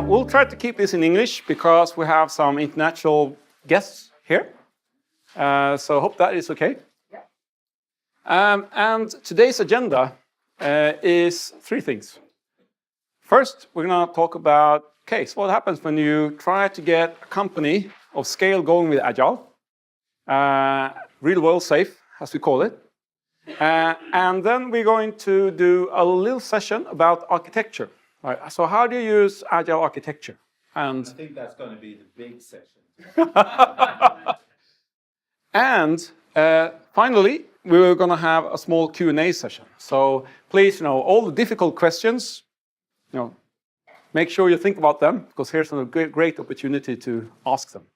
We'll try to keep this in English because we have some international guests here. So hope that is okay. Yeah. And today's agenda is three things. First, we're going to talk about, okay, so what happens when you try to get a company of scale going with Agile, real world safe, as we call it. And then we're going to do a little session about architecture. Right, so how do you use Agile architecture? And I think that's going to be the big session. And finally, we're going to have a small Q&A session. So please, all the difficult questions, make sure you think about them, because here's a great opportunity to ask them.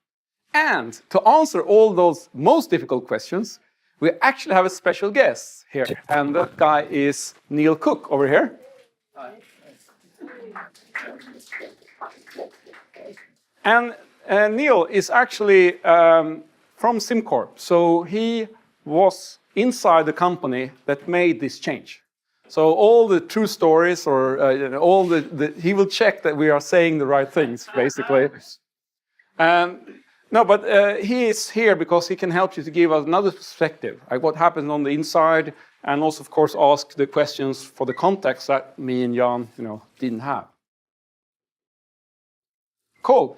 And to answer all those most difficult questions, we actually have a special guest here. And that guy is Neil Cook over here. Hi. And Neil is actually from SimCorp. So he was inside the company that made this change. So all the true stories or all he will check that we are saying the right things, basically. No, but he is here because he can help you to give us another perspective, like what happens on the inside, and also, of course, ask the questions for the context that me and Jan, didn't have. Cool.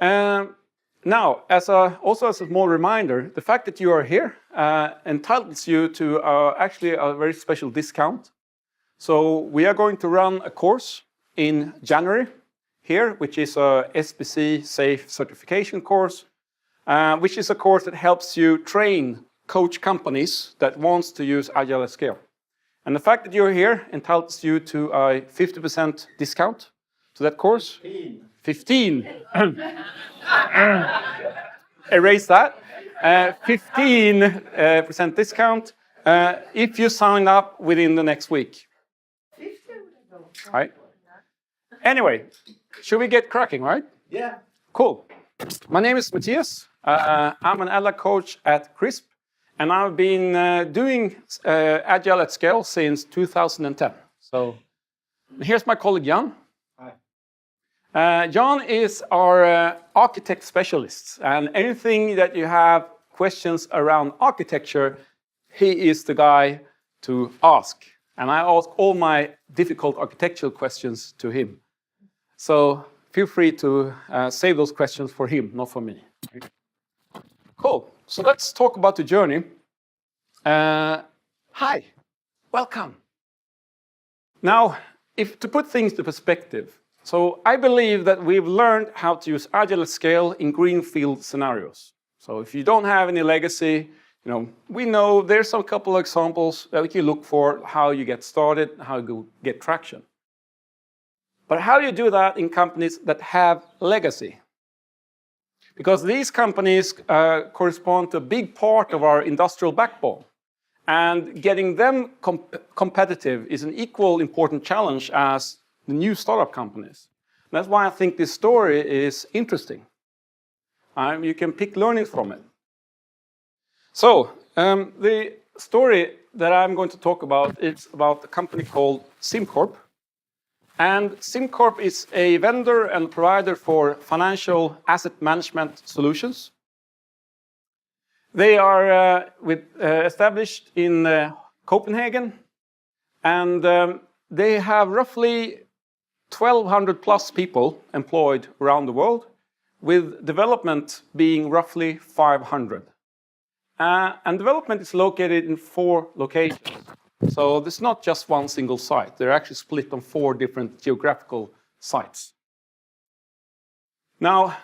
Now, also as a small reminder, the fact that you are here entitles you to actually a very special discount. So we are going to run a course in January here, which is a SBC Safe certification course, which is a course that helps you coach companies that wants to use Agile at scale. And the fact that you're here entitles you to a 50% discount to that course. 15. Erase that. 15% discount if you sign up within the next week. Right? Anyway, should we get cracking, right? Yeah. Cool. My name is Mattias. I'm an Agile coach at Crisp, and I've been doing Agile at scale since 2010. So here's my colleague Jan. Jan is our architect specialist, and anything that you have questions around architecture, he is the guy to ask. And I ask all my difficult architectural questions to him. So feel free to save those questions for him, not for me. Cool. So let's talk about the journey. Hi, welcome. Now, to put things into perspective, so I believe that we've learned how to use Agile at scale in greenfield scenarios. So if you don't have any legacy, we know there's a couple of examples that we can look for how you get started, how you get traction. But how do you do that in companies that have legacy? Because these companies correspond to a big part of our industrial backbone. And getting them competitive is an equal important challenge as the new startup companies. That's why I think this story is interesting. You can pick learnings from it. So, the story that I'm going to talk about is about a company called SimCorp. And SimCorp is a vendor and provider for financial asset management solutions. They are established in Copenhagen, and they have roughly 1,200 plus people employed around the world, with development being roughly 500. And development is located in 4 locations. So there's not just one single site. They're actually split on 4 different geographical sites. Now,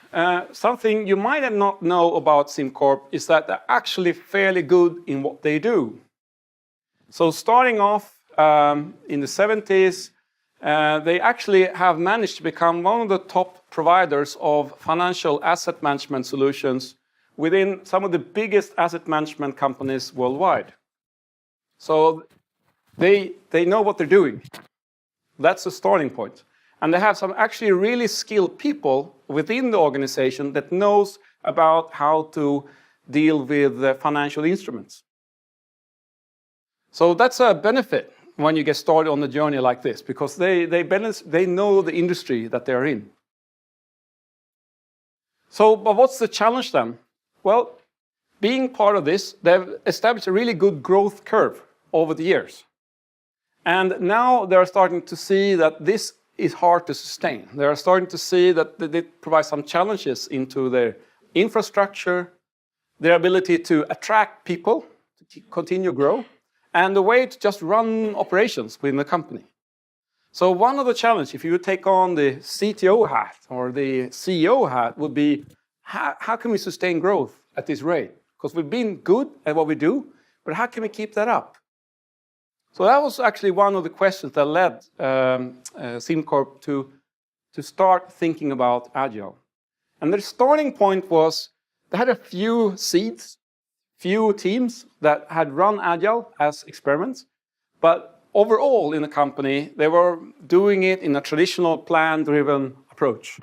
something you might not know about SimCorp is that they're actually fairly good in what they do. So starting off in the 70s, they actually have managed to become one of the top providers of financial asset management solutions within some of the biggest asset management companies worldwide. So they know what they're doing. That's the starting point. And they have some actually really skilled people within the organization that knows about how to deal with financial instruments. So that's a benefit when you get started on a journey like this, because they know the industry that they're in. So, but what's the challenge then? Well, being part of this, they've established a really good growth curve over the years. And now they're starting to see that this is hard to sustain. They are starting to see that it provides some challenges into their infrastructure, their ability to attract people, to continue to grow, and the way to just run operations within the company. So one of the challenges, if you take on the CTO hat or the CEO hat, would be how can we sustain growth at this rate? Because we've been good at what we do, but how can we keep that up? So that was actually one of the questions that led SimCorp to start thinking about Agile. And the starting point was they had a few seeds, few teams that had run Agile as experiments, but overall in the company, they were doing it in a traditional plan-driven approach.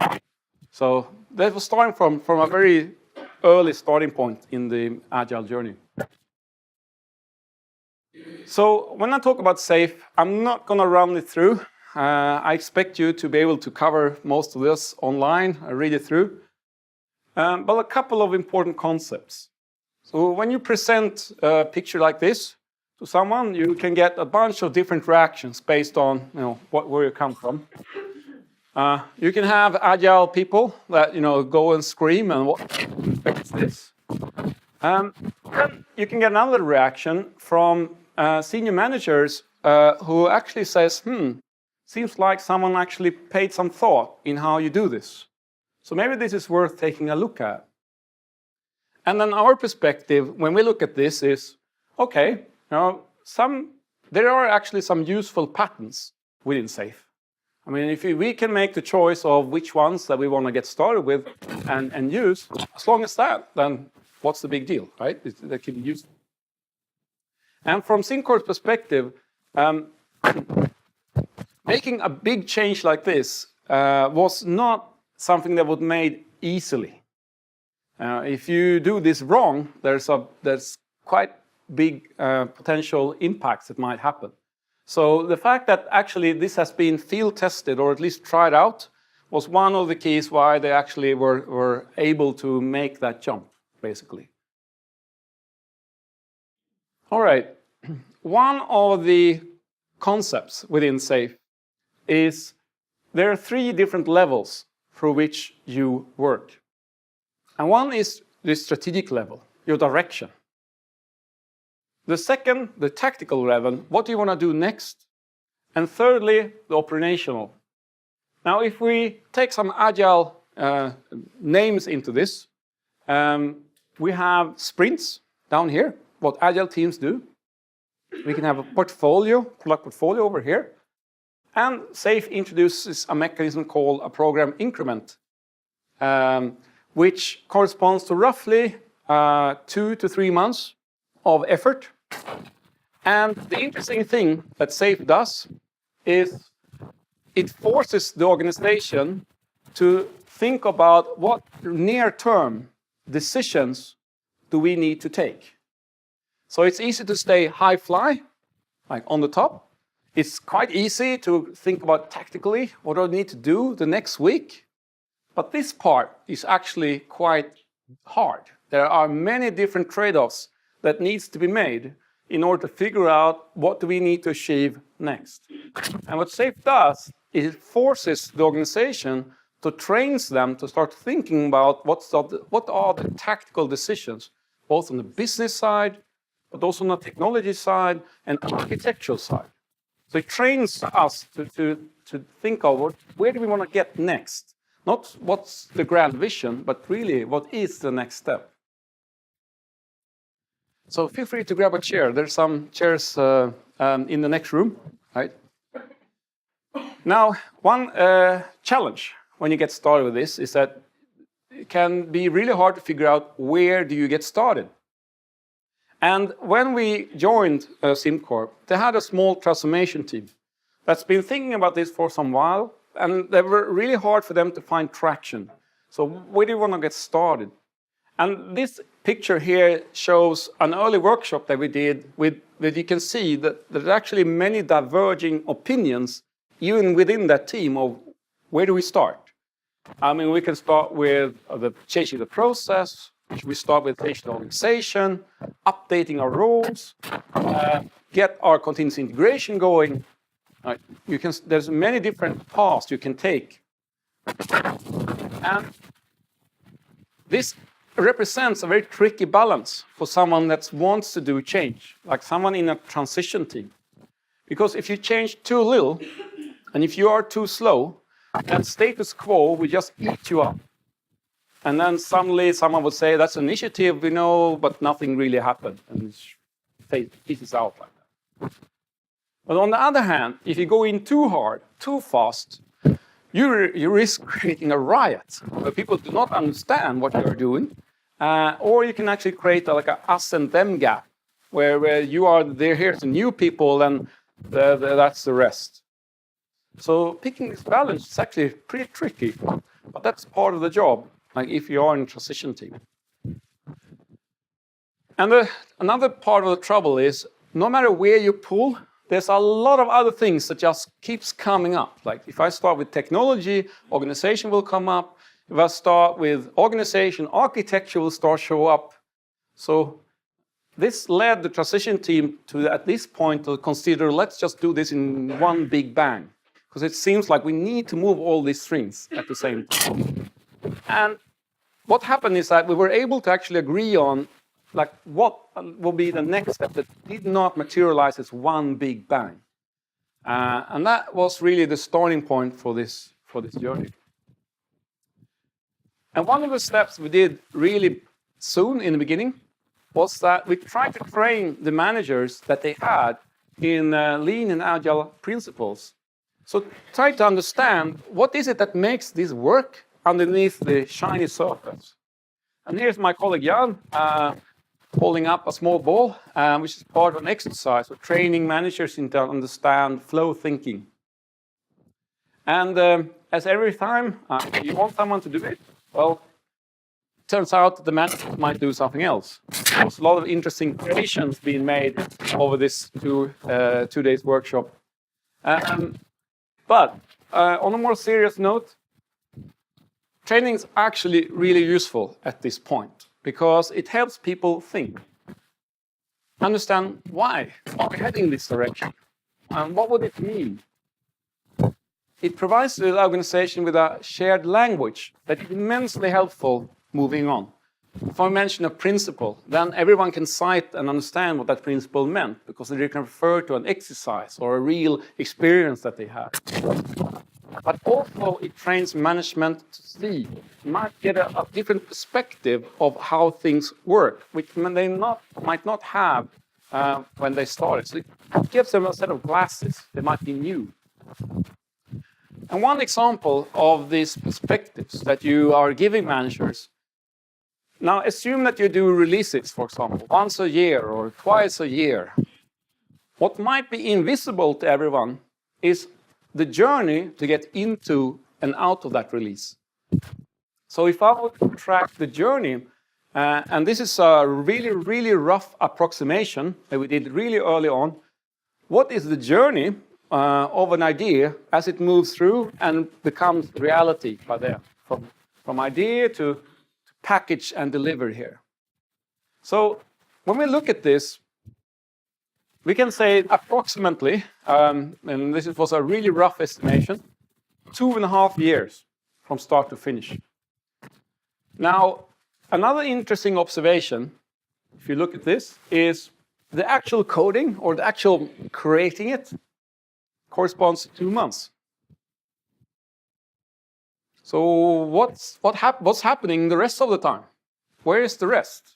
So that was starting from a very early starting point in the Agile journey. So when I talk about SAFe, I'm not going to run it through. I expect you to be able to cover most of this online, read it through. But a couple of important concepts. So when you present a picture like this to someone, you can get a bunch of different reactions based on where you come from. You can have Agile people that go and scream and what is this? Then you can get another reaction from senior managers who actually says, seems like someone actually paid some thought in how you do this. So maybe this is worth taking a look at. And then our perspective, when we look at this, is, okay, there are actually some useful patterns within SAFe. I mean, if we can make the choice of which ones that we want to get started with and use, as long as that, then what's the big deal, right? That can be useful. And from SimCorp's perspective, making a big change like this was not something that was made easily. If you do this wrong, there's quite big potential impacts that might happen. So the fact that actually this has been field tested or at least tried out was one of the keys why they actually were able to make that jump, basically. All right. One of the concepts within SAFe is there are 3 different levels through which you work. And one is the strategic level, your direction. The second, the tactical level, what do you want to do next? And thirdly, the operational. Now, if we take some Agile names into this, we have sprints down here, what Agile teams do. We can have a product portfolio over here. And SAFe introduces a mechanism called a program increment, which corresponds to roughly 2 to 3 months of effort. And the interesting thing that SAFe does is it forces the organization to think about what near-term decisions do we need to take. So it's easy to stay high fly, like on the top. It's quite easy to think about tactically what do I need to do the next week. But this part is actually quite hard. There are many different trade-offs that needs to be made in order to figure out what do we need to achieve next. And what SAFe does is it forces the organization to train them to start thinking about what are the tactical decisions, both on the business side, but also on the technology side and architectural side. So it trains us to think of where do we want to get next? Not what's the grand vision, but really what is the next step. So feel free to grab a chair. There's some chairs in the next room, right? Now, one challenge when you get started with this is that it can be really hard to figure out where do you get started. And when we joined SimCorp, they had a small transformation team that's been thinking about this for some while, and they were really hard for them to find traction. So where do you want to get started? And this picture here shows an early workshop that we did that you can see that there's actually many diverging opinions even within that team of where do we start. I mean, we can start with the changing the process. We start with changing the organization, updating our roles, get our continuous integration going. There's many different paths you can take. And this represents a very tricky balance for someone that wants to do change, like someone in a transition team. Because if you change too little, and if you are too slow, then status quo will just eat you up. And then suddenly someone would say, that's an initiative, we know, but nothing really happened. And it pieces out like that. But on the other hand, if you go in too hard, too fast, you risk creating a riot where people do not understand what you're doing. Or you can actually create like a us and them gap, where they're here to new people and that's the rest. So picking this balance is actually pretty tricky, but that's part of the job, like if you are in a transition team. And another part of the trouble is, no matter where you pull, there's a lot of other things that just keeps coming up. Like if I start with technology, organization will come up. If I start with organization, architecture will start show up. So this led the transition team to, at this point, to consider, let's just do this in one big bang. Because it seems like we need to move all these strings at the same time. And what happened is that we were able to actually agree on like what will be the next step that did not materialize as one big bang. And that was really the starting point for this journey. And one of the steps we did really soon in the beginning was that we tried to train the managers that they had in lean and agile principles. So try to understand what is it that makes this work underneath the shiny surface. And here's my colleague Jan holding up a small ball, which is part of an exercise for training managers in to understand flow thinking. And as every time you want someone to do it, well, it turns out that the manager might do something else. There's a lot of interesting creations being made over this 2 days workshop. But on a more serious note, training is actually really useful at this point because it helps people think. Understand why are we heading in this direction? And what would it mean? It provides the organization with a shared language that is immensely helpful moving on. If I mention a principle, then everyone can cite and understand what that principle meant because they can refer to an exercise or a real experience that they had. But also it trains management to see, might get a different perspective of how things work, which they might not have when they started. So it gives them a set of glasses. They might be new. And one example of these perspectives that you are giving managers, now assume that you do releases, for example, once a year or twice a year. What might be invisible to everyone is the journey to get into and out of that release. So if I would track the journey, and this is a really, really rough approximation that we did really early on, what is the journey of an idea as it moves through and becomes reality by there, from idea to package and deliver here. So when we look at this, we can say approximately, and this was a really rough estimation, 2.5 years from start to finish. Now, another interesting observation, if you look at this, is the actual coding or the actual creating it corresponds to 2 months. So what's happening the rest of the time? Where is the rest?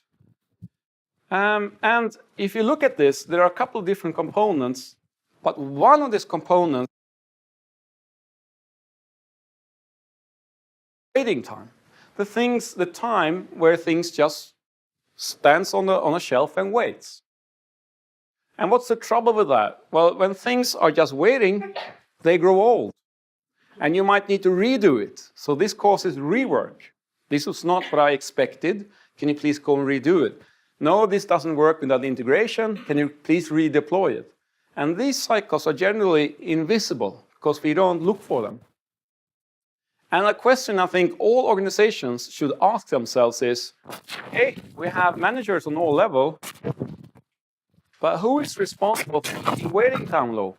And if you look at this, there are a couple of different components, but one of these components is waiting time. The time where things just stands on a shelf and waits. And what's the trouble with that? Well, when things are just waiting, they grow old. And you might need to redo it. So this causes rework. This was not what I expected. Can you please go and redo it? No, this doesn't work without integration. Can you please redeploy it? And these cycles are generally invisible because we don't look for them. And a question I think all organizations should ask themselves is, hey, we have managers on all levels, but who is responsible for keeping waiting time low?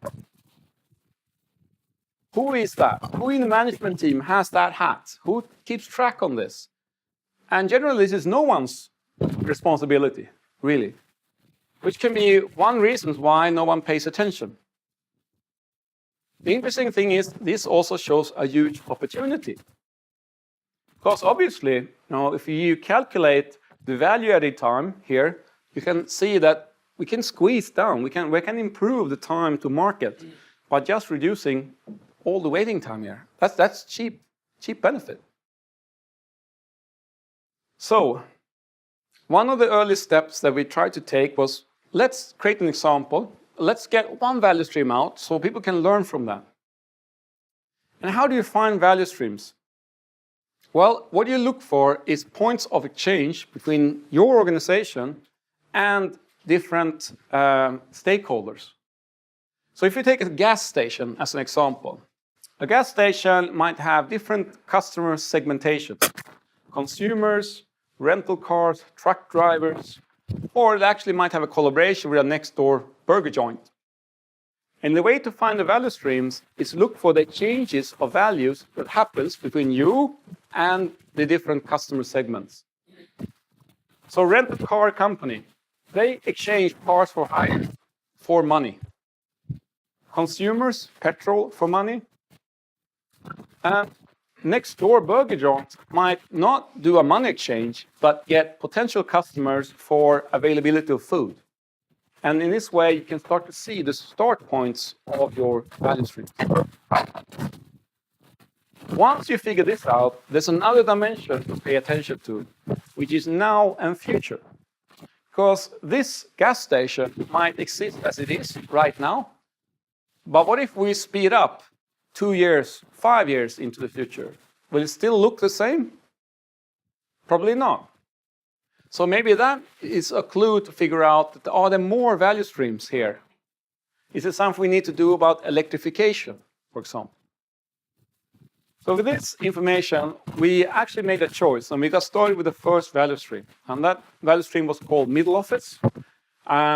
Who is that? Who in the management team has that hat? Who keeps track on this? And generally, this is no one's responsibility, really, which can be one reason why no one pays attention. The interesting thing is this also shows a huge opportunity. Because obviously, if you calculate the value-added time here, you can see that we can squeeze down, we can improve the time to market by just reducing all the waiting time here. That's cheap benefit. So, one of the early steps that we tried to take was, let's create an example. Let's get one value stream out so people can learn from that. And how do you find value streams? Well, what you look for is points of exchange between your organization and different stakeholders. So if you take a gas station as an example, a gas station might have different customer segmentation. Consumers, rental cars, truck drivers, or it actually might have a collaboration with a next door burger joint. And the way to find the value streams is look for the changes of values that happens between you and the different customer segments. So rental car company, they exchange cars for hire for money. Consumers, petrol for money. And next door burger joint might not do a money exchange, but get potential customers for availability of food. And in this way, you can start to see the start points of your value stream. Once you figure this out, there's another dimension to pay attention to, which is now and future. Because this gas station might exist as it is right now, but what if we speed up 2 years, 5 years into the future? Will it still look the same? Probably not. So maybe that is a clue to figure out, that are there more value streams here? Is it something we need to do about electrification, for example? So with this information, we actually made a choice, and we got started with the first value stream. And that value stream was called middle office,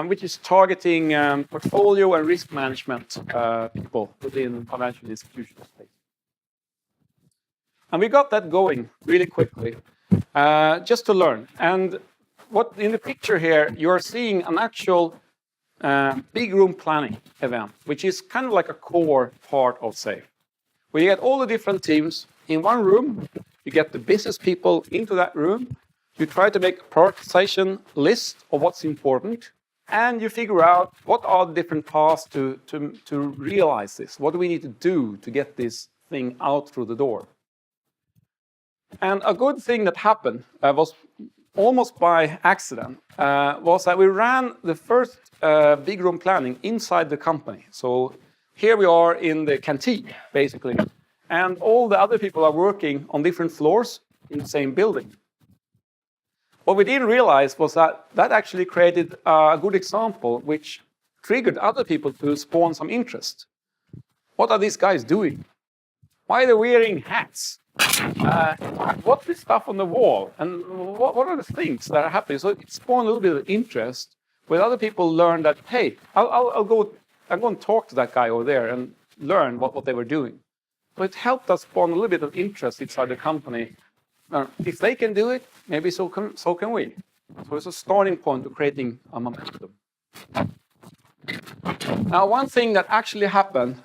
which is targeting portfolio and risk management people within financial institutions. And we got that going really quickly, just to learn. And what in the picture here, you're seeing an actual big room planning event, which is kind of like a core part of SAFE. Where you get all the different teams in one room, you get the business people into that room, you try to make a prioritization list of what's important, and you figure out what are the different paths to realize this. What do we need to do to get this thing out through the door? And a good thing that happened was almost by accident, was that we ran the first big room planning inside the company. So here we are in the canteen, basically, and all the other people are working on different floors in the same building. What we didn't realize was that that actually created a good example which triggered other people to spawn some interest. What are these guys doing? Why are they wearing hats? What's this stuff on the wall? And what are the things that are happening? So it spawned a little bit of interest where other people learned that, hey, I'll go and talk to that guy over there and learn what they were doing. So it helped us spawn a little bit of interest inside the company. If they can do it, maybe so can we. So it's a starting point to creating a momentum. Now, one thing that actually happened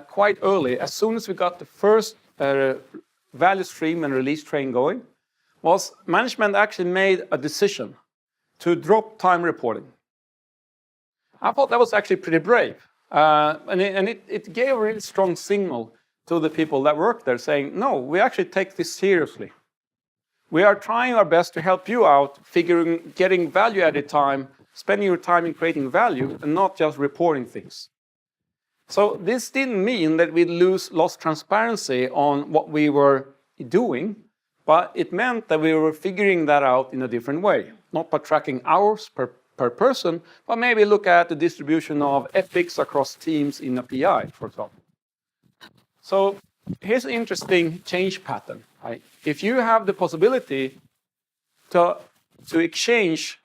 quite early, as soon as we got the first value stream and release train going, was management actually made a decision to drop time reporting. I thought that was actually pretty brave. And it gave a really strong signal to the people that work there saying, no, we actually take this seriously. We are trying our best to help you out, getting value-added time, spending your time in creating value, and not just reporting things. So this didn't mean that we'd lost transparency on what we were doing, but it meant that we were figuring that out in a different way, not by tracking hours per person, but maybe look at the distribution of epics across teams in a PI, for example. So here's an interesting change pattern. Right? If you have the possibility to exchange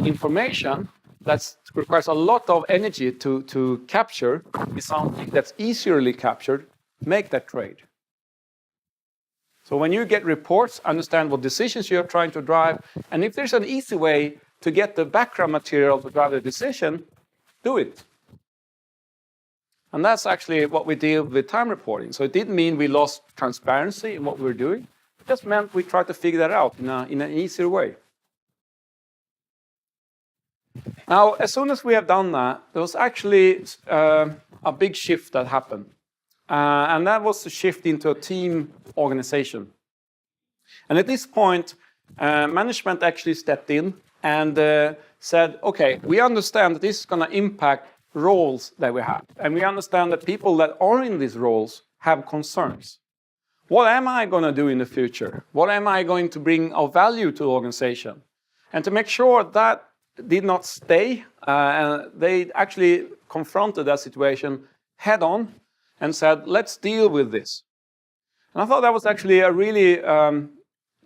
information that requires a lot of energy to capture is something that's easily captured, make that trade. So when you get reports, understand what decisions you're trying to drive, and if there's an easy way to get the background material to drive the decision, do it. And that's actually what we did with time reporting. So it didn't mean we lost transparency in what we were doing. It just meant we tried to figure that out in an easier way. Now, as soon as we have done that, there was actually a big shift that happened. And that was the shift into a team organization. And at this point, management actually stepped in and said, okay, we understand that this is going to impact roles that we have. And we understand that people that are in these roles have concerns. What am I going to do in the future? What am I going to bring of value to the organization? And to make sure that did not stay, they actually confronted that situation head on and said, let's deal with this. And I thought that was actually a really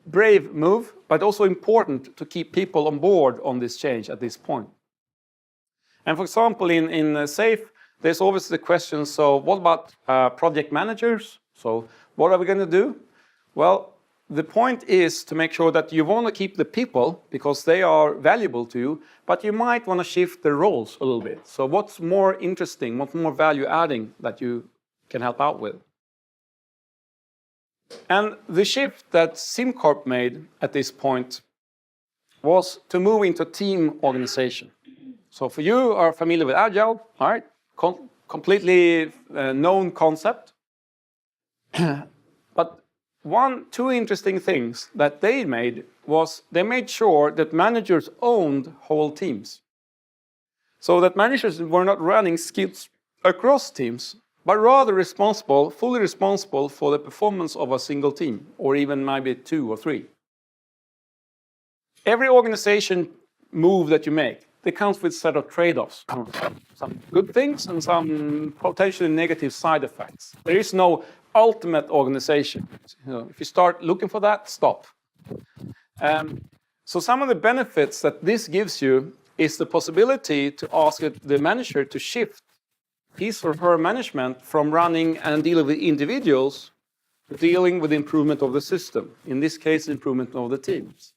brave move, but also important to keep people on board on this change at this point. And for example, in SAFE, there's always the question, so what about project managers? So what are we going to do? Well, the point is to make sure that you want to keep the people because they are valuable to you, but you might want to shift the roles a little bit. So what's more interesting, what's more value adding that you can help out with? And the shift that SimCorp made at this point was to move into team organization. So for you are familiar with Agile, all right? Completely known concept. But two interesting things that they made was they made sure that managers owned whole teams. So that managers were not running skills across teams, but rather fully responsible for the performance of a single team, or even maybe 2 or 3. Every organization move that you make, it comes with a set of trade-offs. Some good things and some potentially negative side effects. There is no ultimate organization. If you start looking for that, stop. So some of the benefits that this gives you is the possibility to ask the manager to shift his or her management from running and dealing with individuals to dealing with the improvement of the system. In this case, improvement of the teams.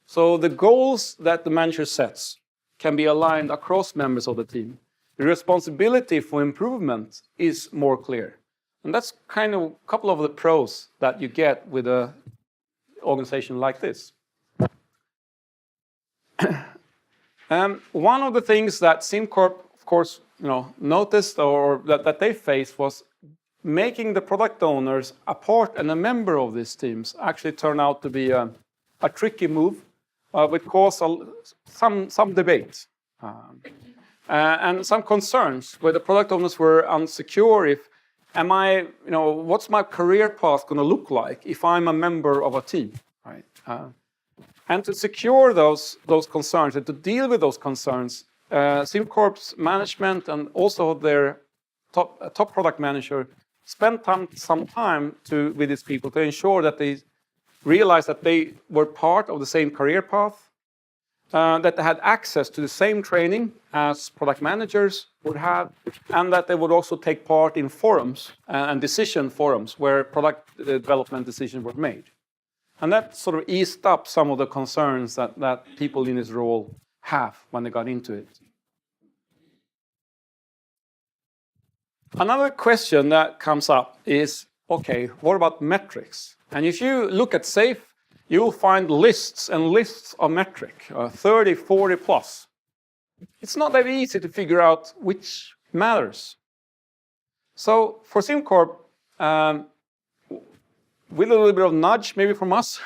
So the goals that the manager sets can be aligned across members of the team. The responsibility for improvement is more clear. And that's kind of a couple of the pros that you get with an organization like this. One of the things that SimCorp, of course, noticed or that they faced was making the product owners a part and a member of these teams actually turned out to be a tricky move, which caused some debate and some concerns where the product owners were unsecure if what's my career path going to look like if I'm a member of a team, right? And to secure those concerns and to deal with those concerns, SimCorp's management and also their top product manager spent some time with these people to ensure that they realized that they were part of the same career path, that they had access to the same training as product managers would have, and that they would also take part in forums and decision forums where product development decisions were made. And that sort of eased up some of the concerns that people in this role have when they got into it. Another question that comes up is, okay, what about metrics? And if you look at SAFE, you'll find lists and lists of metric, 30, 40 plus. It's not that easy to figure out which matters. So for SimCorp, with a little bit of nudge maybe from us,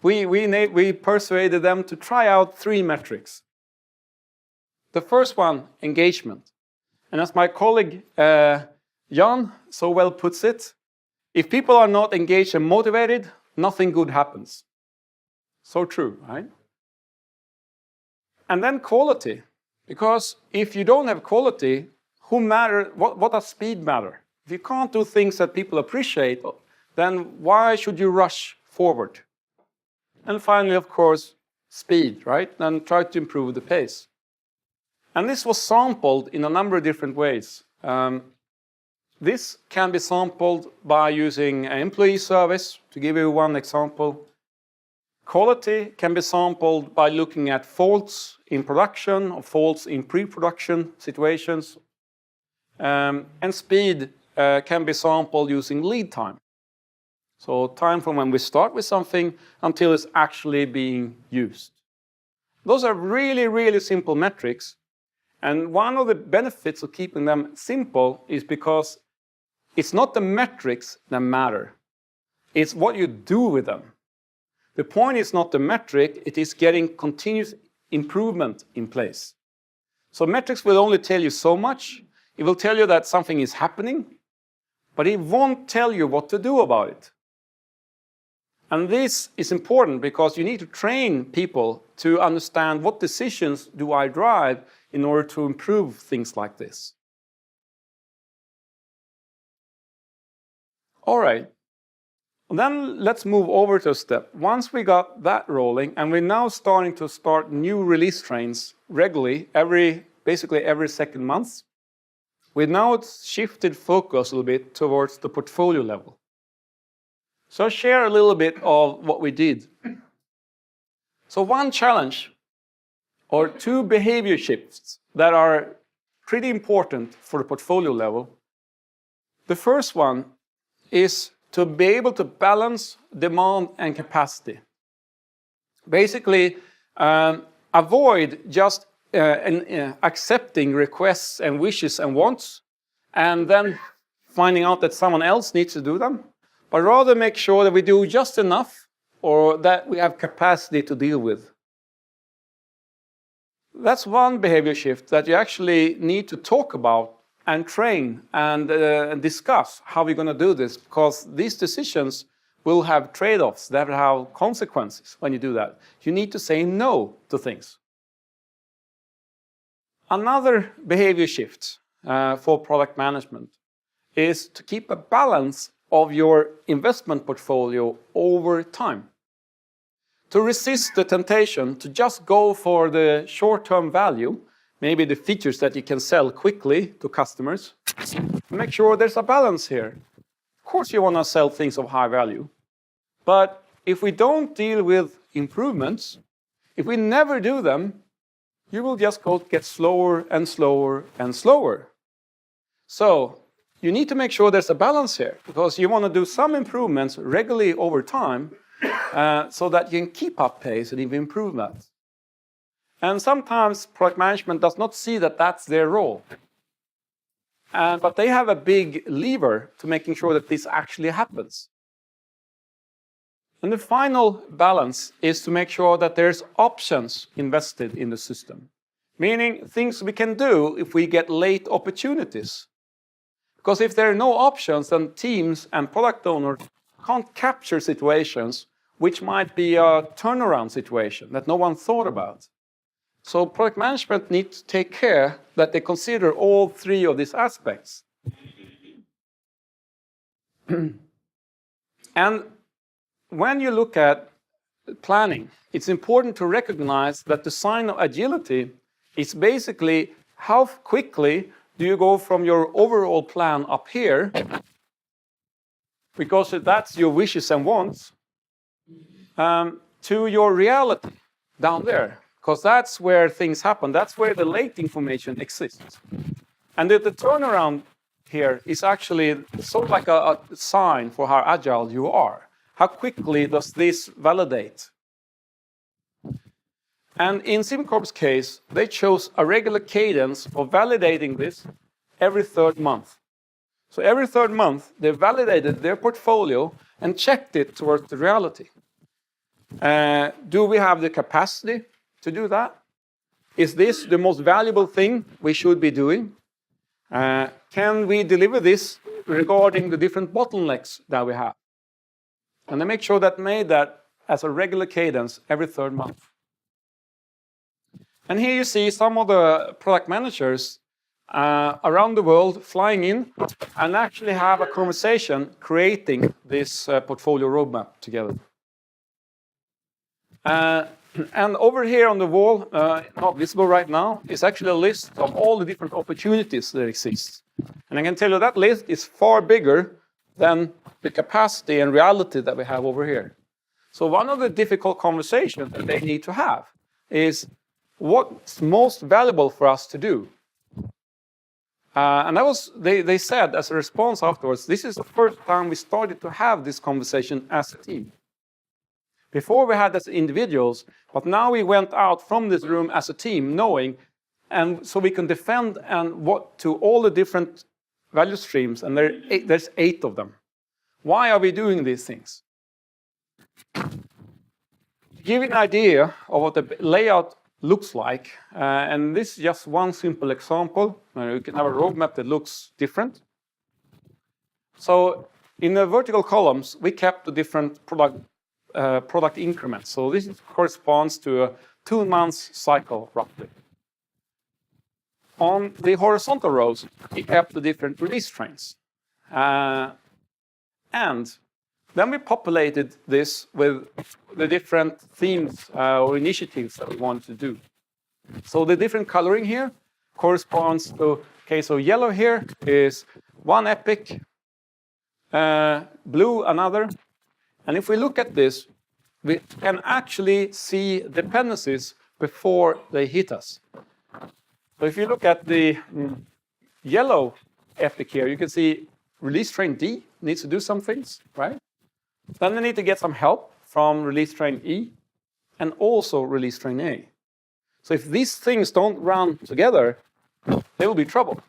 we persuaded them to try out 3 metrics. The first one, engagement. And as my colleague Jan so well puts it, if people are not engaged and motivated, nothing good happens. So true, right? And then quality. Because if you don't have quality, what does speed matter? If you can't do things that people appreciate, then why should you rush forward? And finally, of course, speed, right? And try to improve the pace. And this was sampled in a number of different ways. This can be sampled by using an employee surveys, to give you one example. Quality can be sampled by looking at faults in production or faults in pre-production situations. And speed can be sampled using lead time. So time from when we start with something until it's actually being used. Those are really, really simple metrics. And one of the benefits of keeping them simple is because it's not the metrics that matter. It's what you do with them. The point is not the metric, it is getting continuous improvement in place. So metrics will only tell you so much. It will tell you that something is happening, but it won't tell you what to do about it. And this is important because you need to train people to understand what decisions do I drive in order to improve things like this. All right. Then let's move over to a step. Once we got that rolling, and we're now starting to start new release trains regularly, basically every second month, we've now shifted focus a little bit towards the portfolio level. So I'll share a little bit of what we did. So one challenge, or two behavior shifts that are pretty important for the portfolio level. The first one is to be able to balance demand and capacity. Basically, avoid just accepting requests and wishes and wants, and then finding out that someone else needs to do them, but rather make sure that we do just enough or that we have capacity to deal with. That's one behavior shift that you actually need to talk about and train and discuss how we're going to do this, because these decisions will have trade-offs, they will have consequences when you do that. You need to say no to things. Another behavior shift for product management is to keep a balance of your investment portfolio over time. To resist the temptation to just go for the short-term value, maybe the features that you can sell quickly to customers, make sure there's a balance here. Of course you want to sell things of high value, but if we don't deal with improvements, if we never do them, you will just get slower and slower and slower. So you need to make sure there's a balance here, because you want to do some improvements regularly over time so that you can keep up pace and even improve that. And sometimes product management does not see that that's their role. But they have a big lever to making sure that this actually happens. And the final balance is to make sure that there's options invested in the system. Meaning things we can do if we get late opportunities. Because if there are no options, then teams and product owners can't capture situations which might be a turnaround situation that no one thought about. So product management needs to take care that they consider all three of these aspects. And when you look at planning, it's important to recognize that the sign of agility is basically how quickly do you go from your overall plan up here, because that's your wishes and wants, to your reality down there. Because that's where things happen. That's where the late information exists. And the turnaround here is actually sort of like a sign for how agile you are. How quickly does this validate? And in SimCorp's case, they chose a regular cadence of validating this every third month. So every third month, they validated their portfolio and checked it towards the reality. Do we have the capacity to do that? Is this the most valuable thing we should be doing? Can we deliver this regarding the different bottlenecks that we have? And they make sure that made that as a regular cadence every third month. And here you see some of the product managers around the world, flying in, and actually have a conversation creating this portfolio roadmap together. And over here on the wall, not visible right now, is actually a list of all the different opportunities that exist. And I can tell you that list is far bigger than the capacity and reality that we have over here. So one of the difficult conversations that they need to have is what's most valuable for us to do. And that was, they said as a response afterwards, this is the first time we started to have this conversation as a team. Before we had as individuals, but now we went out from this room as a team knowing, and so we can defend and what to all the different value streams, and there's 8 of them. Why are we doing these things? To give you an idea of what the layout looks like, and this is just one simple example. You can have a roadmap that looks different. So in the vertical columns, we kept the different product increments. So this corresponds to a 2-month cycle, roughly. On the horizontal rows, we kept the different release trains. And then we populated this with the different themes or initiatives that we wanted to do. So the different coloring here corresponds to, okay, so yellow here is one epic, blue another. And if we look at this, we can actually see dependencies before they hit us. So if you look at the yellow epic here, you can see release train D needs to do some things, right? Then they need to get some help from release train E and also release train A. So if these things don't run together, there will be trouble.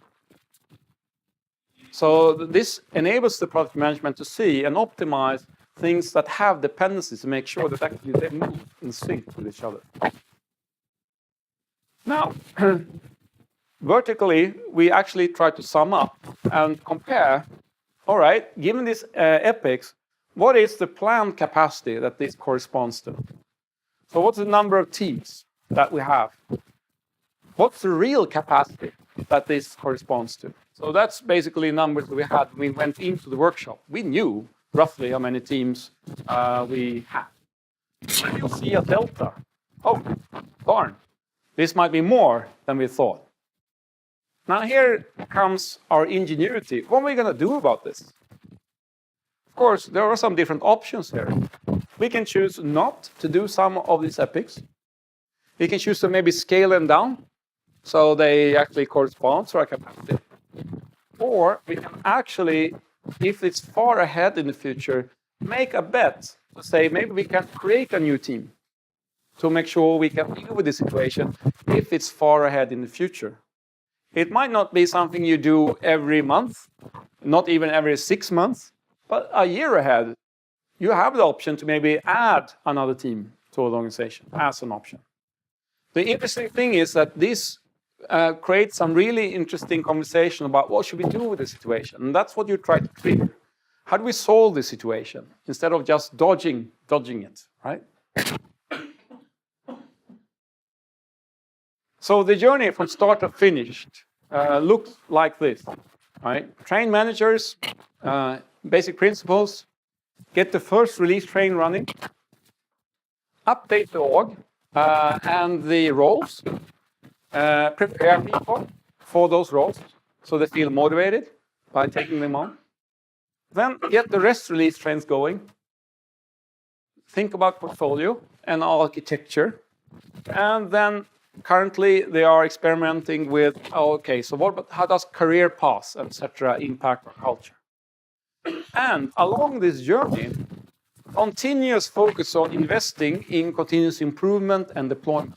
So this enables the product management to see and optimize things that have dependencies to make sure that actually they move in sync with each other. Now, vertically, we actually try to sum up and compare, all right, given these epics, what is the planned capacity that this corresponds to? So what's the number of teams that we have? What's the real capacity that this corresponds to? So that's basically numbers that we had when we went into the workshop. We knew roughly how many teams we had. You'll see a delta. Oh, darn. This might be more than we thought. Now here comes our ingenuity. What are we going to do about this? Of course, there are some different options here. We can choose not to do some of these epics. We can choose to maybe scale them down so they actually correspond to our capacity. Or we can actually, if it's far ahead in the future, make a bet to say maybe we can create a new team to make sure we can deal with the situation if it's far ahead in the future. It might not be something you do every month, not even every 6 months, but a year ahead, you have the option to maybe add another team to an organization as an option. The interesting thing is that this creates some really interesting conversation about what should we do with the situation. And that's what you try to clear. How do we solve this situation instead of just dodging it, right? So the journey from start to finish looks like this, right? Train managers, basic principles, get the first release train running, update the org and the roles, prepare people for those roles so they feel motivated by taking them on. Then get the rest release trains going. Think about portfolio and architecture. And then currently they are experimenting with, okay, so how does career paths, etc., impact our culture? And along this journey, continuous focus on investing in continuous improvement and deployment.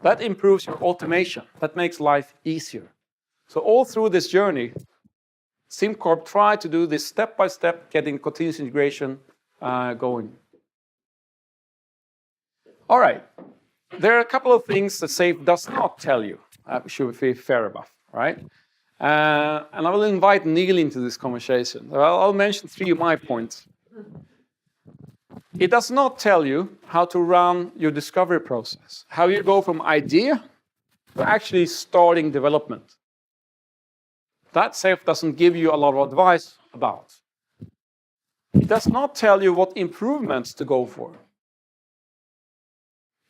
That improves your automation. That makes life easier. So all through this journey, SimCorp tried to do this step by step, getting continuous integration going. All right. There are a couple of things that SAFe does not tell you. We should be fair about, right? And I will invite Neil into this conversation. I'll mention 3 of my points. It does not tell you how to run your discovery process, how you go from idea to actually starting development. that SAFe doesn't give you a lot of advice about. It does not tell you what improvements to go for.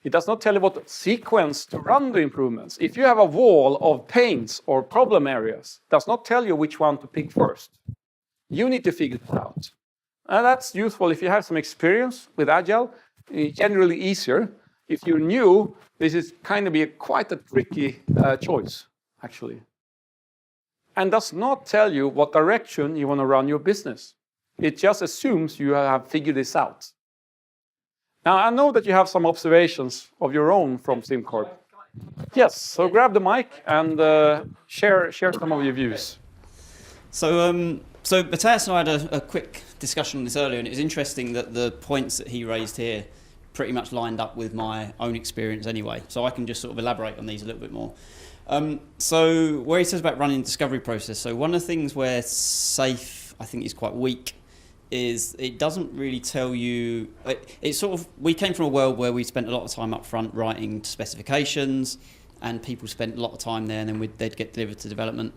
It does not tell you what sequence to run the improvements. If you have a wall of pains or problem areas, it does not tell you which one to pick first. You need to figure it out. And that's useful if you have some experience with Agile. It's generally easier. If you're new, this is kind of quite a tricky choice, actually. And does not tell you what direction you want to run your business. It just assumes you have figured this out. Now, I know that you have some observations of your own from SimCorp. Yes, so grab the mic and share some of your views. So Mattias and I had a quick discussion on this earlier, and it was interesting that the points that he raised here pretty much lined up with my own experience anyway. So I can just sort of elaborate on these a little bit more. So where he says about running the discovery process, so one of the things where SAFe, I think, is quite weak is it doesn't really tell you, it's sort of, we came from a world where we spent a lot of time up front writing specifications, and people spent a lot of time there, and then they'd get delivered to development.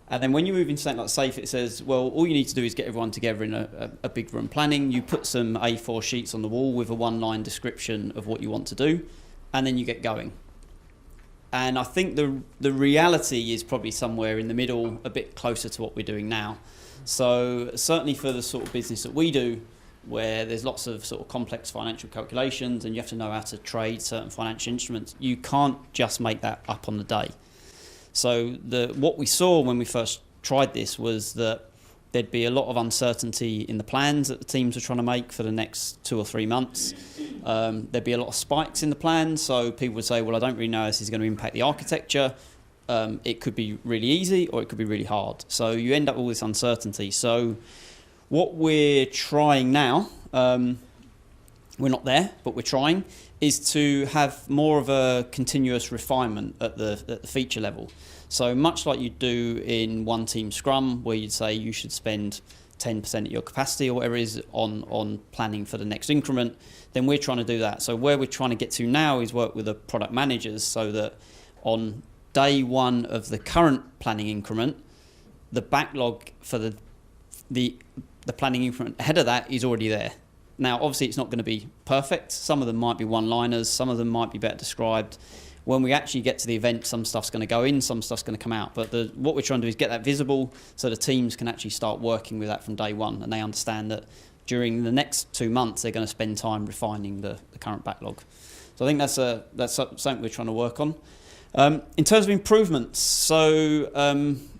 And then when you move into something like SAFe, it says, well, all you need to do is get everyone together in a big room planning. You put some A4 sheets on the wall with a one-line description of what you want to do, and then you get going. And I think the reality is probably somewhere in the middle, a bit closer to what we're doing now. So certainly for the sort of business that we do, where there's lots of sort of complex financial calculations and you have to know how to trade certain financial instruments, you can't just make that up on the day. So what we saw when we first tried this was that there'd be a lot of uncertainty in the plans that the teams were trying to make for the next 2 or 3 months. There'd be a lot of spikes in the plans, so people would say, well, I don't really know how this is going to impact the architecture. It could be really easy or it could be really hard. So you end up with all this uncertainty. So what we're trying now, we're not there, but we're trying, is to have more of a continuous refinement at the feature level. So much like you do in one team Scrum, where you'd say you should spend 10% of your capacity or whatever it is on planning for the next increment, then we're trying to do that. So where we're trying to get to now is work with the product managers so that on day one of the current planning increment, the backlog for the planning increment ahead of that is already there. Now, obviously, it's not going to be perfect. Some of them might be one-liners. Some of them might be better described. When we actually get to the event, some stuff's going to go in, some stuff's going to come out. But what we're trying to do is get that visible so the teams can actually start working with that from day one, and they understand that during the next 2 months, they're going to spend time refining the current backlog. So I think that's something we're trying to work on. In terms of improvements, so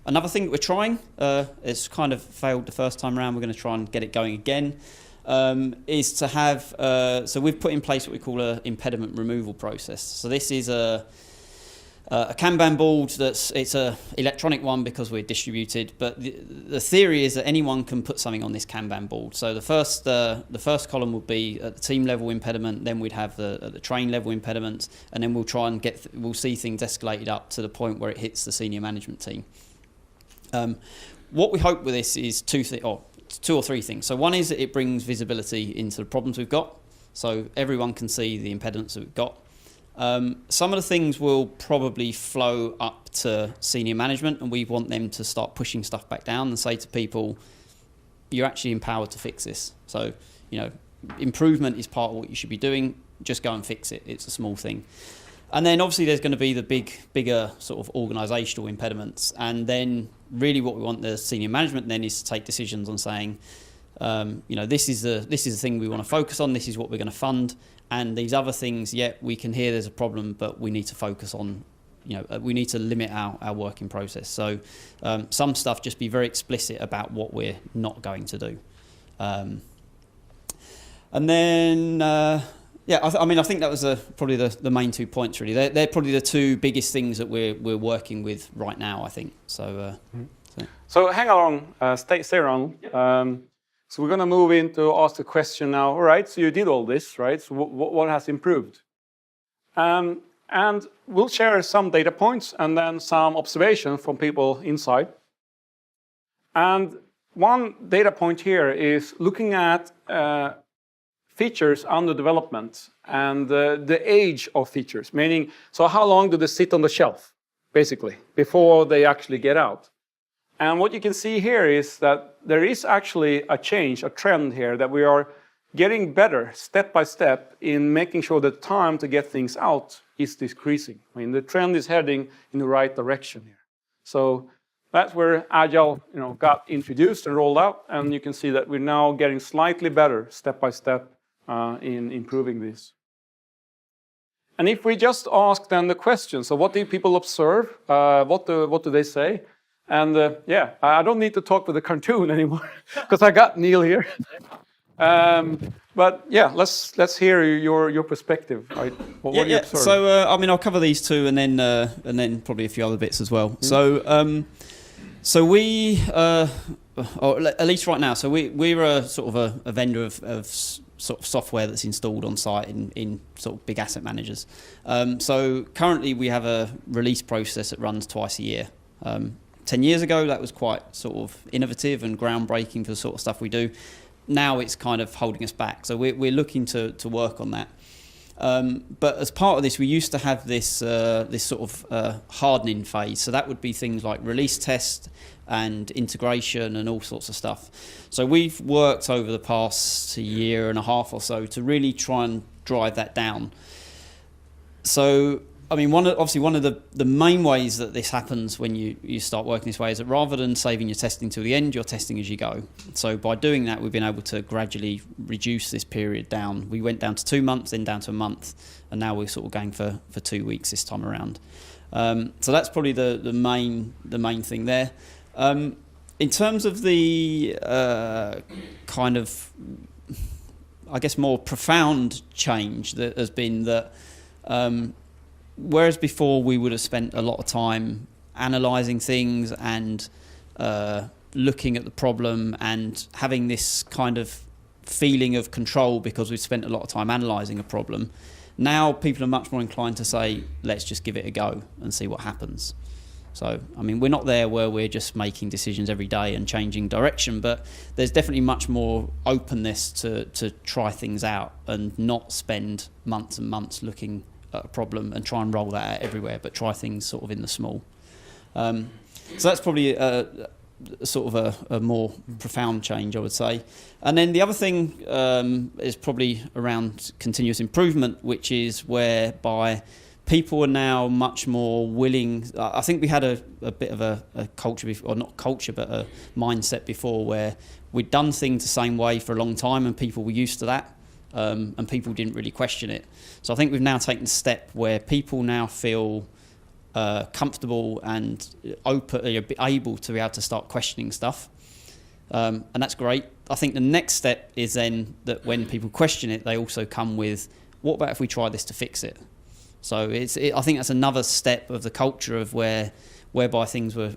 another thing that we're trying, it's kind of failed the first time around, we're going to try and get it going again, is to have, so we've put in place what we call an impediment removal process. So this is a Kanban board it's a electronic one because we're distributed, but the theory is that anyone can put something on this Kanban board. So the first column would be at the team level impediment, then we'd have the train level impediments, and then we'll try and we'll see things escalated up to the point where it hits the senior management team. What we hope with this is two or three things. So one is that it brings visibility into the problems we've got, so everyone can see the impediments that we've got. Some of the things will probably flow up to senior management, and we want them to start pushing stuff back down and say to people, you're actually empowered to fix this. So, improvement is part of what you should be doing. Just go and fix it. It's a small thing. And then obviously there's going to be the bigger sort of organisational impediments. And then really what we want the senior management then is to take decisions on saying, this is the thing we want to focus on. This is what we're going to fund. And these other things, we can hear there's a problem, but we need to focus on, we need to limit our working process. So some stuff, just be very explicit about what we're not going to do. And then, I think that was probably the main 2 points, really. They're probably the two biggest things that we're working with right now, I think. So hang along, stay around. Yep. So we're going to move into ask the question now. All right, so you did all this, right? So what has improved? And we'll share some data points and then some observations from people inside. And one data point here is looking at features under development and the age of features, meaning, so how long do they sit on the shelf, basically, before they actually get out? And what you can see here is that there is actually a change, a trend here, that we are getting better step by step in making sure that time to get things out is decreasing. I mean, the trend is heading in the right direction here. So that's where Agile, got introduced and rolled out, and you can see that we're now getting slightly better step by step in improving this. And if we just ask then the question, so what do people observe? What do they say? And I don't need to talk with the cartoon anymore because I got Neil here. But yeah, let's hear your perspective. Right? What do you observe? So I'll cover these two and then probably a few other bits as well. Mm. So we, or at least right now, so we're a sort of a vendor of sort of software that's installed on site in sort of big asset managers. So currently we have a release process that runs twice a year. 10 years ago, that was quite sort of innovative and groundbreaking for the sort of stuff we do. Now it's kind of holding us back. So we're looking to work on that. But as part of this, we used to have this sort of hardening phase. So that would be things like release test and integration and all sorts of stuff. So we've worked over the past year and a half or so to really try and drive that down. So I mean, one of the main ways that this happens when you start working this way is that rather than saving your testing till the end, you're testing as you go. So by doing that, we've been able to gradually reduce this period down. We went down to 2 months, then down to a month, and now we're sort of going for 2 weeks this time around. So that's probably the main thing there. In terms of the kind of, I guess, more profound change that has been that. Whereas before we would have spent a lot of time analysing things and looking at the problem and having this kind of feeling of control because we've spent a lot of time analysing a problem, now people are much more inclined to say, let's just give it a go and see what happens. So, I mean, we're not there where we're just making decisions every day and changing direction, but there's definitely much more openness to try things out and not spend months and months looking a problem and try and roll that out everywhere, but try things sort of in the small. So that's probably a sort of a more profound change, I would say. And then the other thing is probably around continuous improvement, which is whereby people are now much more willing. I think we had a bit of a culture before, or not culture, but a mindset before where we'd done things the same way for a long time and people were used to that. And people didn't really question it. So I think we've now taken a step where people now feel comfortable and open, able to be able to start questioning stuff. And that's great. I think the next step is then that when people question it, they also come with, what about if we try this to fix it? So I think that's another step of the culture of whereby things were,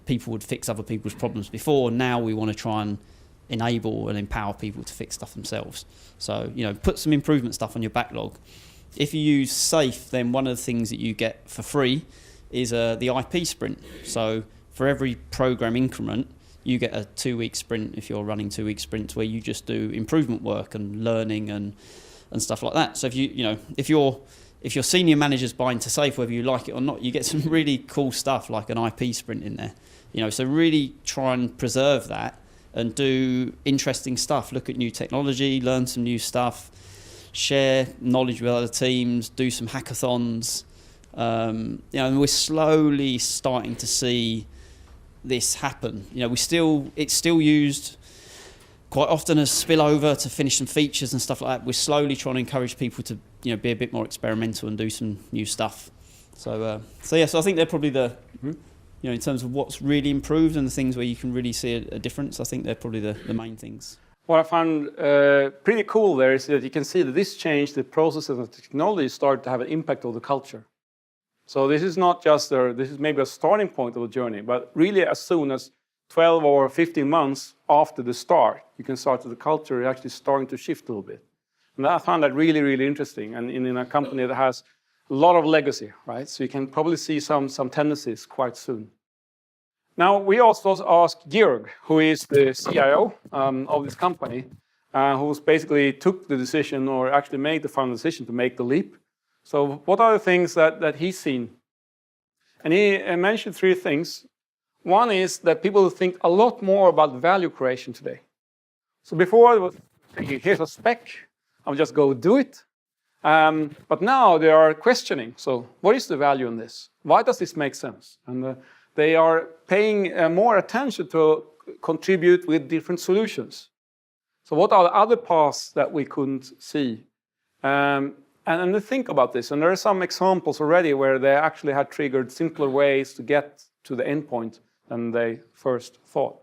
people would fix other people's problems before. Now we want to try and enable and empower people to fix stuff themselves. So, put some improvement stuff on your backlog. If you use SAFe, then one of the things that you get for free is the IP sprint. So for every program increment, you get a 2-week sprint if you're running 2-week sprints where you just do improvement work and learning and stuff like that. So if your senior manager's buying to SAFe, whether you like it or not, you get some really cool stuff like an IP sprint in there. So really try and preserve that and do interesting stuff, look at new technology, learn some new stuff, share knowledge with other teams, do some hackathons. And we're slowly starting to see this happen. It's still used quite often as spillover to finish some features and stuff like that. We're slowly trying to encourage people to be a bit more experimental and do some new stuff. So I think they're probably the... Mm-hmm. In terms of what's really improved and the things where you can really see a difference, I think they're probably the main things. What I found pretty cool there is that you can see that this change, the processes and the technology start to have an impact on the culture. So this is not just this is maybe a starting point of the journey, but really as soon as 12 or 15 months after the start, you can start to the culture actually starting to shift a little bit. And I found that really, really interesting. And in a company that has a lot of legacy, right? So you can probably see some tendencies quite soon. Now, we also asked Georg, who is the CIO of this company, who basically took the decision or actually made the final decision to make the leap. So what are the things that he's seen? And he mentioned 3 things. One is that people think a lot more about value creation today. So before, it was thinking, here's a spec, I'll just go do it. But now they are questioning, so what is the value in this? Why does this make sense? And they are paying more attention to contribute with different solutions. So what are the other paths that we couldn't see? And they think about this, and there are some examples already where they actually had triggered simpler ways to get to the endpoint than they first thought.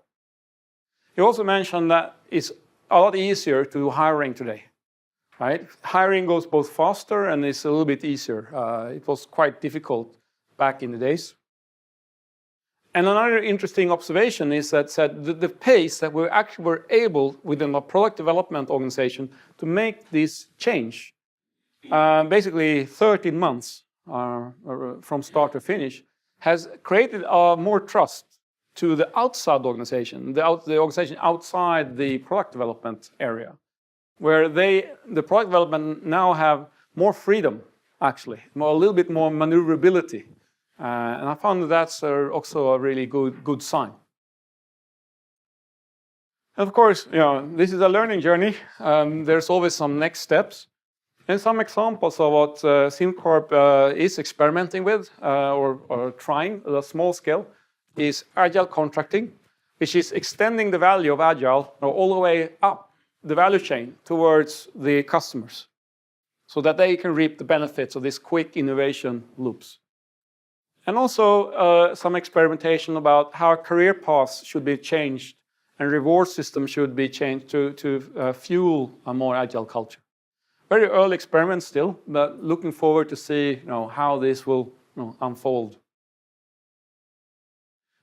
He also mentioned that it's a lot easier to do hiring today. Right? Hiring goes both faster and it's a little bit easier. It was quite difficult back in the days. And another interesting observation is that the pace that we actually were able within a product development organization to make this change, basically 13 months from start to finish, has created more trust to the outside organization, the organization outside the product development area, where the product development now have more freedom, actually, a little bit more maneuverability. And I found that that's also a really good sign. And of course, this is a learning journey. There's always some next steps. And some examples of what SimCorp is experimenting with or trying at a small scale is Agile contracting, which is extending the value of Agile all the way up the value chain towards the customers so that they can reap the benefits of these quick innovation loops. And also some experimentation about how career paths should be changed and reward systems should be changed to fuel a more agile culture. Very early experiments still, but looking forward to see how this will unfold.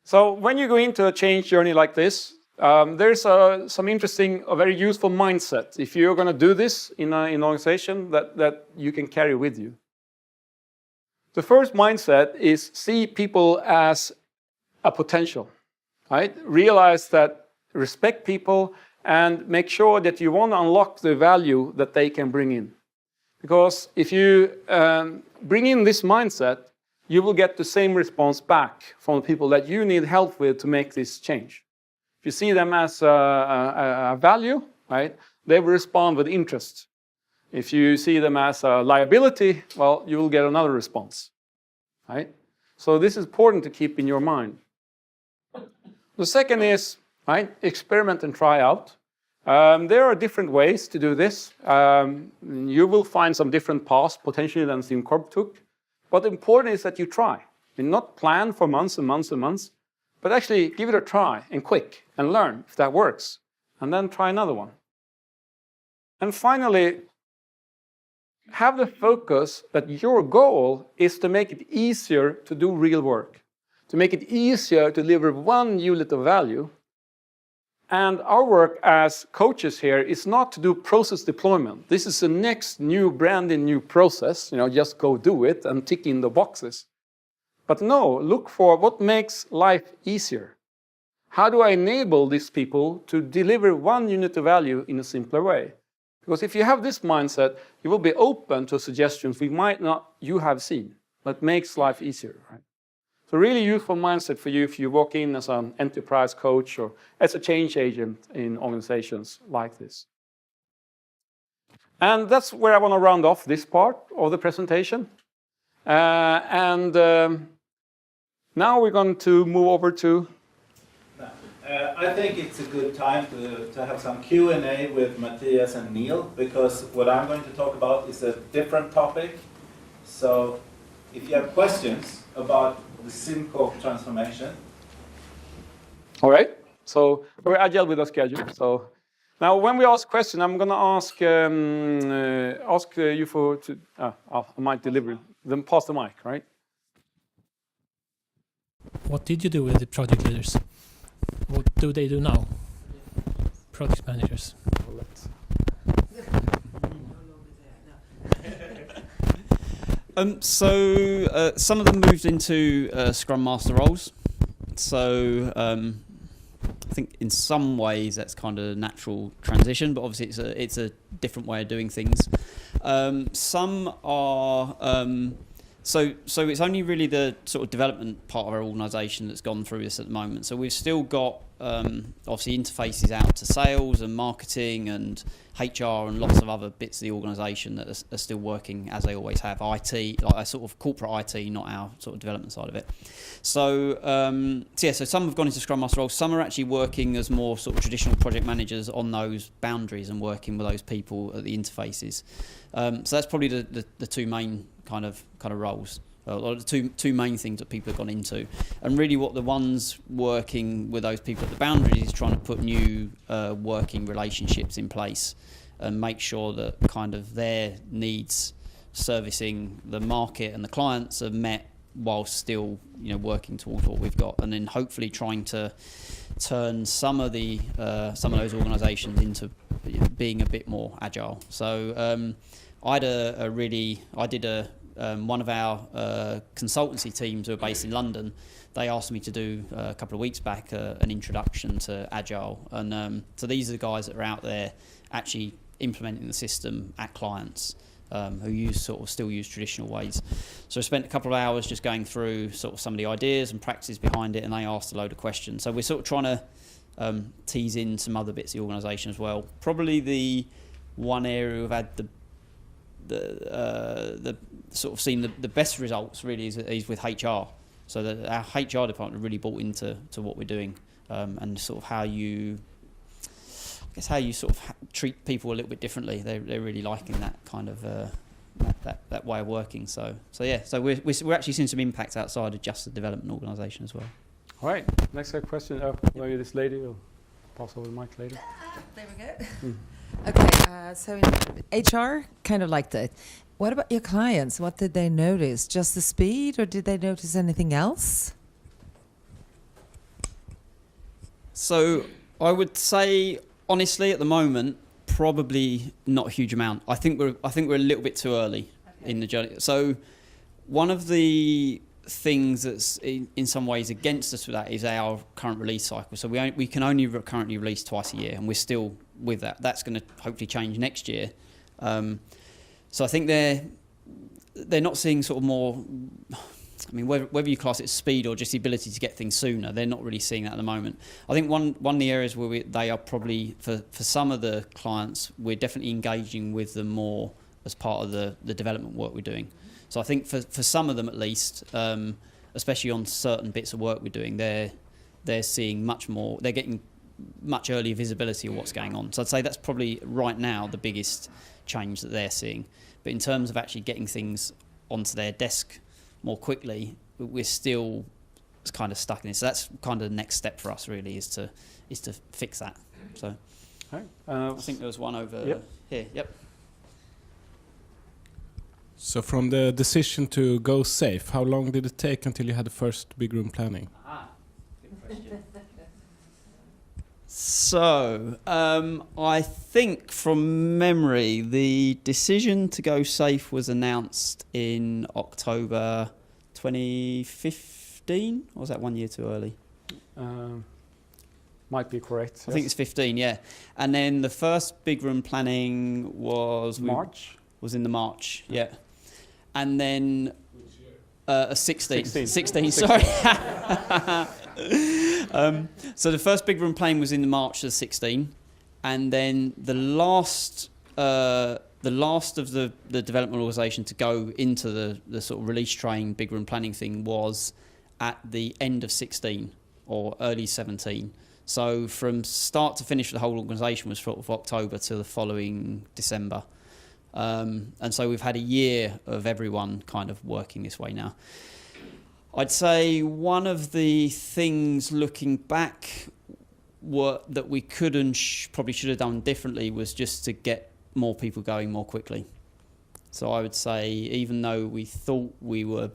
So when you go into a change journey like this, there's some interesting, very useful mindset if you're going to do this in an organization that you can carry with you. The first mindset is see people as a potential, right? Realize that, respect people, and make sure that you want to unlock the value that they can bring in. Because if you bring in this mindset, you will get the same response back from the people that you need help with to make this change. If you see them as a value, right, they will respond with interest. If you see them as a liability, well, you will get another response, right? So this is important to keep in your mind. The second is, right, experiment and try out. There are different ways to do this. You will find some different paths potentially than SimCorp took. But the important is that you try. And not plan for months and months and months, but actually give it a try and quick and learn if that works. And then try another one. And finally, have the focus that your goal is to make it easier to do real work, to make it easier to deliver one unit of value. And our work as coaches here is not to do process deployment. This is the next brand new process, just go do it and tick in the boxes. But no, look for what makes life easier. How do I enable these people to deliver one unit of value in a simpler way? Because if you have this mindset, you will be open to suggestions you have seen, that makes life easier, right? So really useful mindset for you if you walk in as an enterprise coach or as a change agent in organizations like this. And that's where I want to round off this part of the presentation. Now we're going to move over to... I think it's a good time to have some Q&A with Mattias and Neil, because what I'm going to talk about is a different topic. So if you have questions about the SimCorp transformation. All right. So we're agile with our schedule. So now when we ask questions, I'm going to ask you I might deliver them pass the mic, right? What did you do with the project leaders? What do they do now? Project managers. So some of them moved into Scrum Master roles. So I think in some ways that's kind of a natural transition, but obviously it's a different way of doing things. Some are So it's only really the sort of development part of our organisation that's gone through this at the moment. So we've still got obviously interfaces out to sales and marketing and HR and lots of other bits of the organisation that are still working as they always have. IT, like a sort of corporate IT, not our sort of development side of it. So so some have gone into Scrum Master roles. Some are actually working as more sort of traditional project managers on those boundaries and working with those people at the interfaces. So that's probably the two main kind of roles, or the two main things that people have gone into. And really what the ones working with those people at the boundaries is trying to put new working relationships in place and make sure that kind of their needs servicing the market and the clients are met while still working towards what we've got, and then hopefully trying to turn some of those organisations into being a bit more agile. So one of our consultancy teams who are based in London, they asked me to do a couple of weeks back an introduction to Agile. And so these are the guys that are out there actually implementing the system at clients who still use traditional ways. So I spent a couple of hours just going through sort of some of the ideas and practices behind it, and they asked a load of questions. So we're sort of trying to tease in some other bits of the organisation as well. Probably the one area we've had the sort of seen the best results really is with HR. So that our HR department really bought into what we're doing, and sort of how you sort of treat people a little bit differently. They're really liking that kind of that way of working. So we're actually seeing some impact outside of just the development organisation as well. All right, next question. Maybe this lady will pass over the mic later. There we go. Okay, so in HR kind of liked it. What about your clients? What did they notice? Just the speed, or did they notice anything else? So I would say, honestly, at the moment, probably not a huge amount. I think we're a little bit too early in the journey. So one of the things that's in some ways against us with that is our current release cycle. So we can only currently release twice a year, and we're still with that. That's going to hopefully change next year. So I think they're not seeing sort of more. I mean, whether you class it as speed or just the ability to get things sooner, they're not really seeing that at the moment. I think one of the areas where they are probably, for some of the clients, we're definitely engaging with them more as part of the development work we're doing. So I think for some of them at least, especially on certain bits of work we're doing, they're seeing much more. They're getting much earlier visibility of what's going on. So I'd say that's probably right now the biggest change that they're seeing. But in terms of actually getting things onto their desk more quickly, we're still kind of stuck in it. So that's kind of the next step for us really is to fix that. So I think there was one over here. Yep. So from the decision to go safe, how long did it take until you had the first big room planning? Good question. So I think from memory, the decision to go safe was announced in October 2015, or was that 1 year too early? Might be correct. I think it's 15, yeah. And then the first big room planning was March. Was in the March, yeah. And then 16, sorry. So the first big room planning was in the March of 16, and then the last of the development organisation to go into the sort of release train big room planning thing was at the end of 16 or early 17. So from start to finish, the whole organisation was sort of October to the following December. And so we've had a year of everyone kind of working this way now. I'd say one of the things looking back that we could and probably should have done differently was just to get more people going more quickly. So I would say even though we thought we were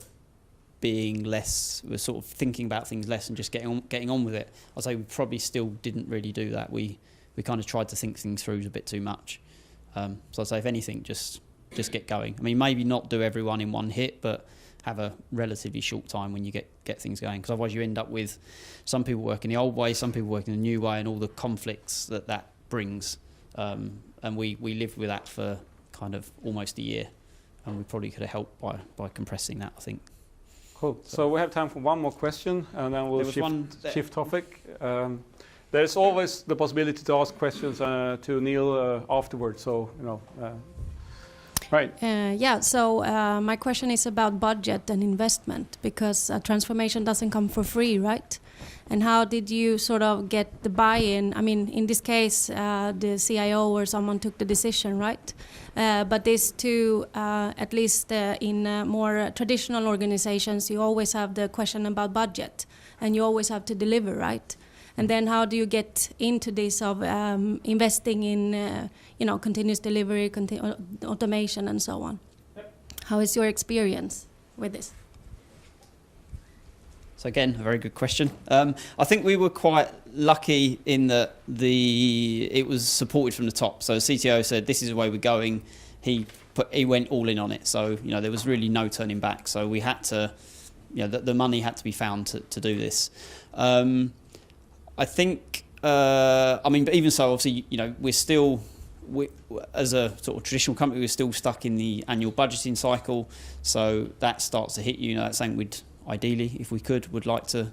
being less, we're sort of thinking about things less and just getting on with it, I'd say we probably still didn't really do that. We kind of tried to think things through a bit too much. So I'd say if anything, just get going. I mean, maybe not do everyone in one hit, but have a relatively short time when you get things going. Because otherwise you end up with some people working the old way, some people working the new way, and all the conflicts that brings. And we lived with that for kind of almost a year. and we probably could have helped by compressing that, I think. Cool. So we have time for one more question, and then we'll shift topic. There's always the possibility to ask questions to Neil afterwards. So right. So my question is about budget and investment, because transformation doesn't come for free, right? And how did you sort of get the buy-in? I mean, in this case, the CIO or someone took the decision, right? But these two, at least in more traditional organizations, you always have the question about budget, and you always have to deliver, right? And then how do you get into this of investing in, continuous delivery, automation, and so on? How is your experience with this? So again, a very good question. I think we were quite lucky in that it was supported from the top. So the CTO said, "This is the way we're going." He went all in on it. So there was really no turning back. So we had to, the money had to be found to do this. I think, but even so, obviously, we're still, as a sort of traditional company, we're still stuck in the annual budgeting cycle. So that starts to hit you. That's something we'd ideally, if we could, would like to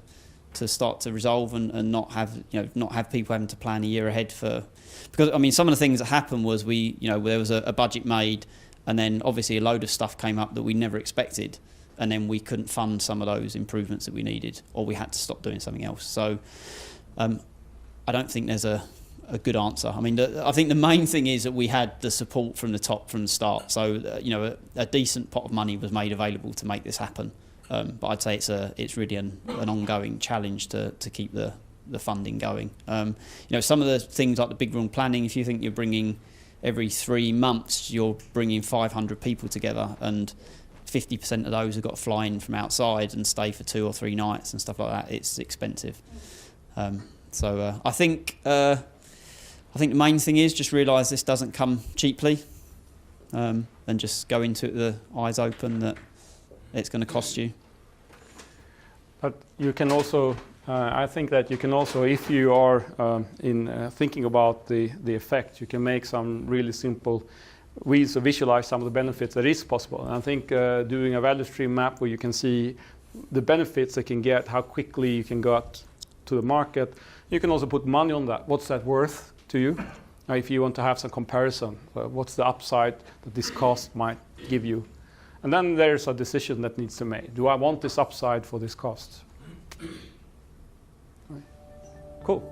start to resolve and not have people having to plan a year ahead because some of the things that happened was there was a budget made, and then obviously a load of stuff came up that we never expected, and then we couldn't fund some of those improvements that we needed, or we had to stop doing something else. So I don't think there's a good answer. I think the main thing is that we had the support from the top from the start. So a decent pot of money was made available to make this happen. But I'd say it's really an ongoing challenge to keep the funding going. Some of the things like the big room planning, if you think you're bringing every 3 months, you're bringing 500 people together, and 50% of those have got to fly in from outside and stay for 2 or 3 nights and stuff like that. It's expensive. I think the main thing is just realise this doesn't come cheaply, and just go into it with the eyes open that it's going to cost you. But you can also, I think that you can also, if you are thinking about the effect, you can make some really simple ways to visualize some of the benefits that is possible. And I think doing a value stream map where you can see the benefits they can get, how quickly you can go out to the market. You can also put money on that. What's that worth to you? If you want to have some comparison, what's the upside that this cost might give you? And then there's a decision that needs to be made. Do I want this upside for this cost? Right. Cool.